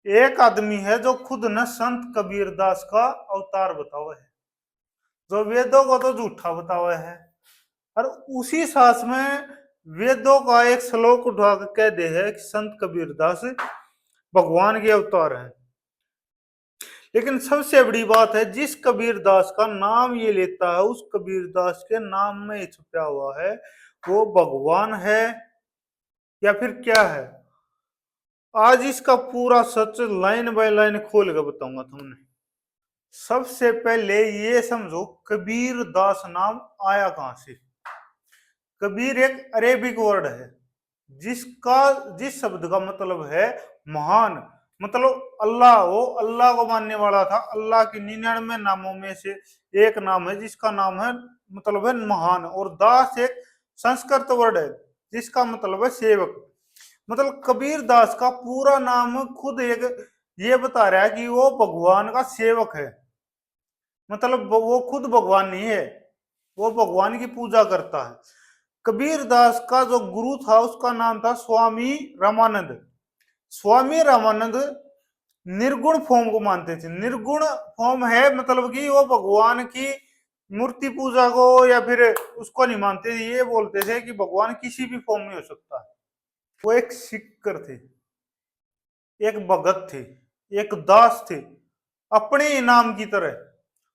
एक आदमी है जो खुद न संत कबीरदास का अवतार बतावा है, जो वेदों को तो झूठा बतावा है, और उसी सांस में वेदों का एक श्लोक उठा कर कह दे है कि संत कबीरदास भगवान के अवतार है। लेकिन सबसे बड़ी बात है, जिस कबीरदास का नाम ये लेता है उस कबीरदास के नाम में छुपा हुआ है वो भगवान है या फिर क्या है। आज इसका पूरा सच लाइन बाय लाइन खोल कर बताऊंगा तुमने। सबसे पहले ये समझो कबीर दास नाम आया कहां से। कबीर एक अरेबिक वर्ड है जिसका जिस शब्द का मतलब है महान, मतलब अल्लाह, वो अल्लाह को मानने वाला था। अल्लाह के 99 नामों में से एक नाम है जिसका नाम है मतलब है महान। और दास एक संस्कृत वर्ड है जिसका मतलब है सेवक। मतलब कबीर दास का पूरा नाम खुद एक ये बता रहा है कि वो भगवान का सेवक है। मतलब वो खुद भगवान नहीं है, वो भगवान की पूजा करता है। कबीर दास का जो गुरु था उसका नाम था स्वामी रामानंद। स्वामी रामानंद निर्गुण फॉर्म को मानते थे। निर्गुण फॉर्म है मतलब कि वो भगवान की मूर्ति पूजा को या फिर उसको नहीं मानते थे। ये बोलते थे कि भगवान किसी भी फॉर्म में हो सकता है। वो एक सिक्कर थे, एक भगत थे, एक दास थे, अपने इनाम की तरह।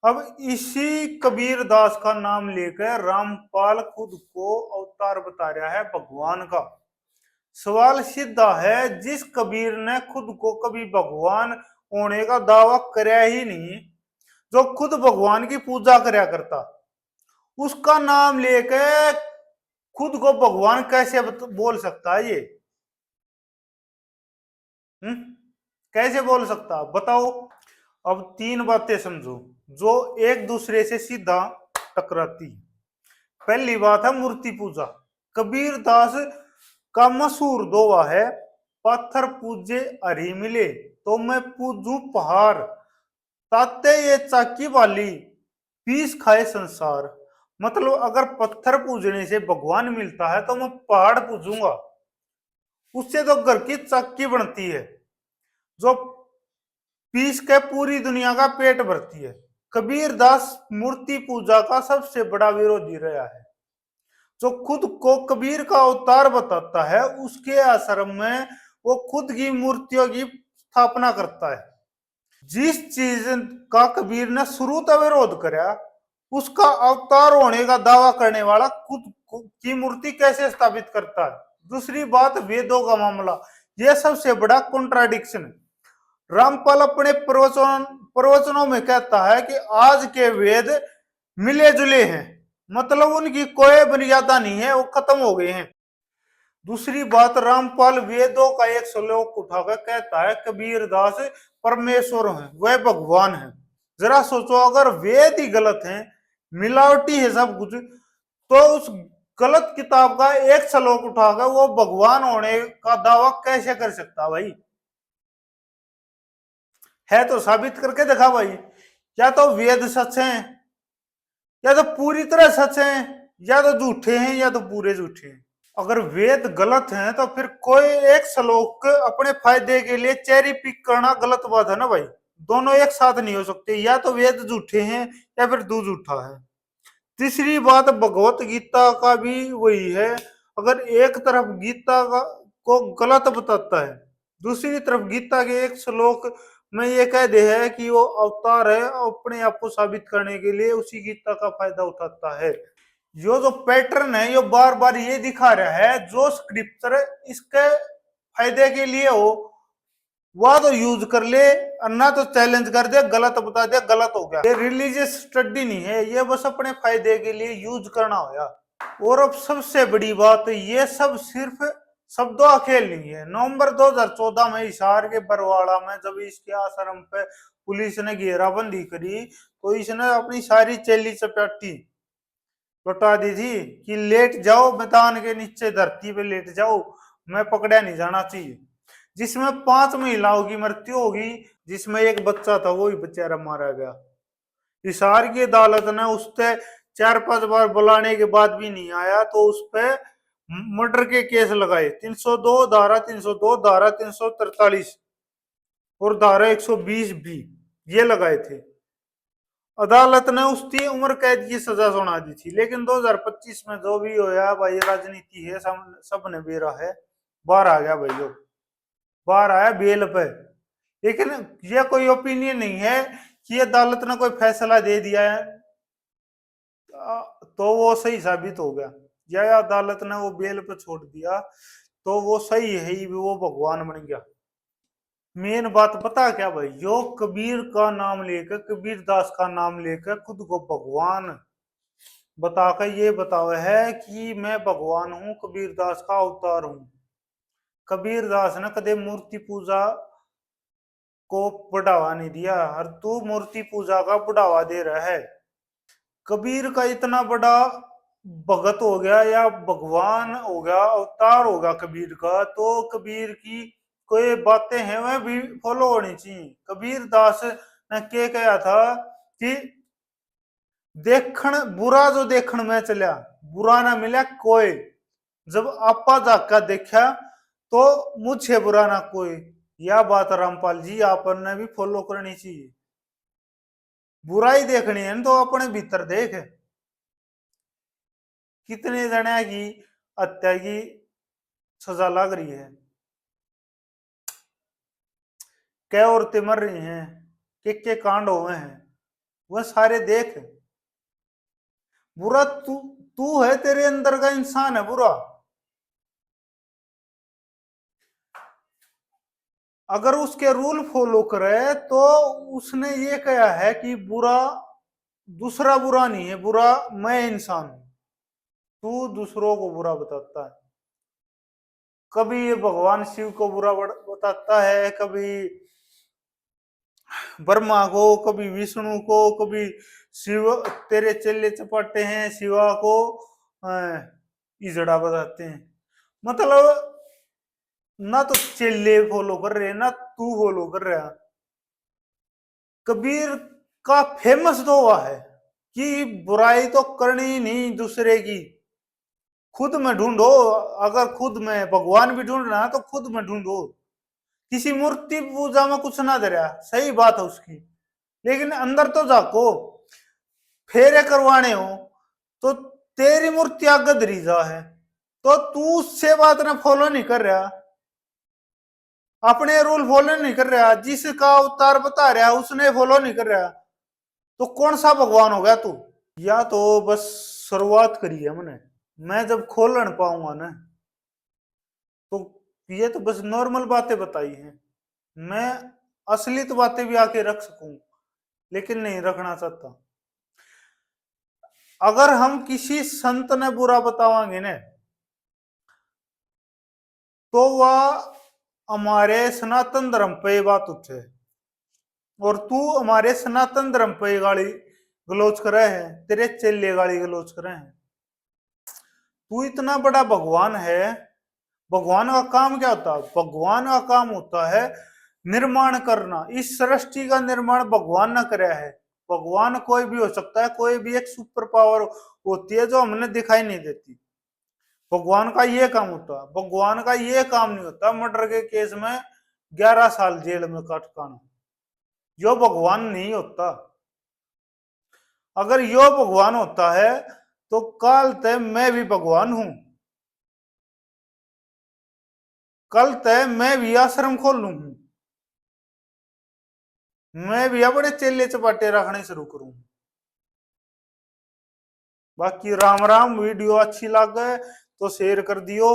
अब इसी कबीर दास का नाम लेकर रामपाल खुद को अवतार बता रहा है भगवान का। सवाल सीधा है, जिस कबीर ने खुद को कभी भगवान होने का दावा कराया ही नहीं, जो खुद भगवान की पूजा कराया करता, उसका नाम लेकर खुद को भगवान कैसे बोल सकता है ये? हम्म, कैसे बोल सकता बताओ। अब तीन बातें समझो जो एक दूसरे से सीधा टकराती। पहली बात है मूर्ति पूजा। कबीर दास का मशहूर दोहा है, पत्थर पूजे हरी मिले तो मैं पूजू पहाड़, ताते ये चाकी वाली पीस खाए संसार। मतलब अगर पत्थर पूजने से भगवान मिलता है तो मैं पहाड़ पूजूंगा, उससे तो घर की चाकी बनती है जो पीस के पूरी दुनिया का पेट भरती है। कबीर दास मूर्ति पूजा का सबसे बड़ा विरोधी रहा है। जो खुद को कबीर का अवतार बताता है उसके आश्रम में वो खुद की मूर्तियों की स्थापना करता है। जिस चीज का कबीर ने शुरू तक विरोध कराया उसका अवतार होने का दावा करने वाला खुद की मूर्ति कैसे स्थापित करता है। दूसरी बात वेदों का मामला, यह सबसे बड़ा कॉन्ट्राडिक्शन है। रामपाल अपने प्रवचनों में कहता है कि आज के वेद मिले जुले हैं, मतलब उनकी कोई मर्यादा नहीं है, वो खत्म हो गए हैं। दूसरी बात, रामपाल वेदों का एक श्लोक उठाकर कहता है कबीर दास परमेश्वर है, वह भगवान है। जरा सोचो, अगर वेद ही गलत है, मिलावटी है सब कुछ, तो उस गलत किताब का एक श्लोक उठाकर वो भगवान होने का दावा कैसे कर सकता भाई? है तो साबित करके दिखा भाई। या तो वेद सच हैं, या तो पूरी तरह सच हैं, या तो झूठे हैं, या तो पूरे झूठे हैं। अगर वेद गलत हैं तो फिर कोई एक श्लोक अपने फायदे के लिए चेरी पिक करना गलत बात है ना भाई। दोनों एक साथ नहीं हो सकते, या तो वेद झूठे हैं या फिर तू झूठा है। तीसरी बात, भगवत गीता का भी वही है। अगर एक तरफ गीता का को गलत बताता है, दूसरी तरफ गीता के एक श्लोक में ये कह दे है कि वो अवतार है, अपने आप को साबित करने के लिए उसी गीता का फायदा उठाता है। यो जो पैटर्न है यो बार बार ये दिखा रहा है, जो स्क्रिप्चर इसके फायदे के लिए हो वह तो यूज कर ले, और ना तो चैलेंज कर दे, गलत बता दे गलत हो गया। ये रिलीजियस स्टडी नहीं है, ये बस अपने फायदे के लिए यूज करना होगा। और अब सबसे बड़ी बात, ये सब सिर्फ शब्दों का खेल नहीं है। नवंबर 2014 में हिसार के बरवाड़ा में जब इसके आश्रम पे पुलिस ने घेराबंदी करी तो इसने अपनी सारी चेली चपाटी लौटा दी थी कि लेट जाओ मैदान के नीचे, धरती पे लेट जाओ, मैं पकड़ा नहीं जाना चाहिए। जिसमें 5 महिलाओं की मृत्यु होगी, जिसमें एक बच्चा था वो ही बेचारा मारा गया। हिसार की अदालत ने उस पर 4-5 बार बुलाने के बाद भी नहीं आया तो उस पर मर्डर के केस लगाए, 302 धारा 302 धारा 343। और धारा 120 भी ये लगाए थे। अदालत ने उसकी उम्र कैद की सजा सुना दी थी, लेकिन 2025 में जो भी होया भाई, राजनीति है, सब ने बेरा है, बाहर आ गया भाई, बाहर आया बेल पे। लेकिन ये कोई ओपिनियन नहीं है कि अदालत ने कोई फैसला दे दिया है तो वो सही साबित हो गया, या अदालत ने वो बेल पे छोड़ दिया तो वो सही है ही, वो भगवान बन गया। मेन बात पता क्या भाई, जो कबीर का नाम लेकर, कबीर दास का नाम लेकर खुद को भगवान बताकर ये बतावा है कि मैं भगवान हूं, कबीर दास का अवतार हूं। कबीर दास ने कदे मूर्ति पूजा को बढ़ावा नहीं दिया, और तू मूर्ति पूजा का बढ़ावा दे रहा है। कबीर का इतना बड़ा भगत हो गया या भगवान हो गया, अवतार होगा कबीर का, तो कबीर की कोई बातें हैं वह भी फॉलो होनी चाहिए। कबीर दास ने क्या कहा था कि देखण बुरा जो देखण में चलिया, बुरा ना मिला कोई, जब आपा जाका देखा तो मुझे बुरा ना कोई। यह बात रामपाल जी आपने भी फॉलो करनी चाहिए। बुराई देखनी है तो अपने भीतर देख, कितने जने की हत्या की सजा लग रही है, क्या औरतें मर रही हैं, के कांड हुए हैं, वह सारे देख। बुरा तू तू है, तेरे अंदर का इंसान है बुरा। अगर उसके रूल फॉलो करे तो उसने ये कहा है कि बुरा दूसरा बुरा नहीं है, बुरा मैं इंसान हूं। तू दूसरों को बुरा बताता है, कभी ये भगवान शिव को बुरा बताता है, कभी ब्रह्मा को, कभी विष्णु को, कभी शिव, तेरे चेले चपाटे हैं शिवा को इजड़ा बताते हैं। मतलब ना तो चेले फॉलो कर रहे ना तू फॉलो कर रहा। कबीर का फेमस तो हुआ है कि बुराई तो करनी ही नहीं दूसरे की, खुद में ढूंढो। अगर खुद में भगवान भी ढूंढना है तो खुद में ढूंढो। किसी मूर्ति पूजा में कुछ ना दरिया, सही बात है उसकी, लेकिन अंदर तो जाको। फेरे करवाने हो तो तेरी मूर्ति आगे धरी जा है, तो तू उससे बात ना फॉलो नहीं कर रहा, अपने रूल फॉलो नहीं कर रहा, जिसका अवतार बता रहा उसने फॉलो नहीं कर रहा, तो कौन सा भगवान हो गया तू। या तो बस शुरुआत करी है मैंने, मैं जब खोल पाऊंगा ना तो ये तो बस नॉर्मल बातें बताई हैं, मैं असलियत बातें भी आके रख सकूं, लेकिन नहीं रखना चाहता। अगर हम किसी संत ने बुरा बतावांगे ना तो वह हमारे सनातन धर्म पे बात उठे, और तू हमारे सनातन धर्म पे गाली गलोच करे है, तेरे चेले गाली गलोच करे हैं। तू इतना बड़ा भगवान है, भगवान का काम क्या होता है? भगवान का काम होता है निर्माण करना। इस सृष्टि का निर्माण भगवान ने कराया है। भगवान कोई भी हो सकता है, कोई भी एक सुपर पावर होती है जो हमने दिखाई नहीं देती। भगवान का ये काम होता है, भगवान का ये काम नहीं होता मर्डर के केस में 11 साल जेल में काटकाना, यो भगवान नहीं होता। अगर यो भगवान होता है तो कल तक मैं भी भगवान हूं, कल तक मैं भी आश्रम खोल लू, मैं भी अपने चेले चपाटे रखने शुरू करूं। बाकी राम राम, वीडियो अच्छी लगे तो शेयर कर दियो।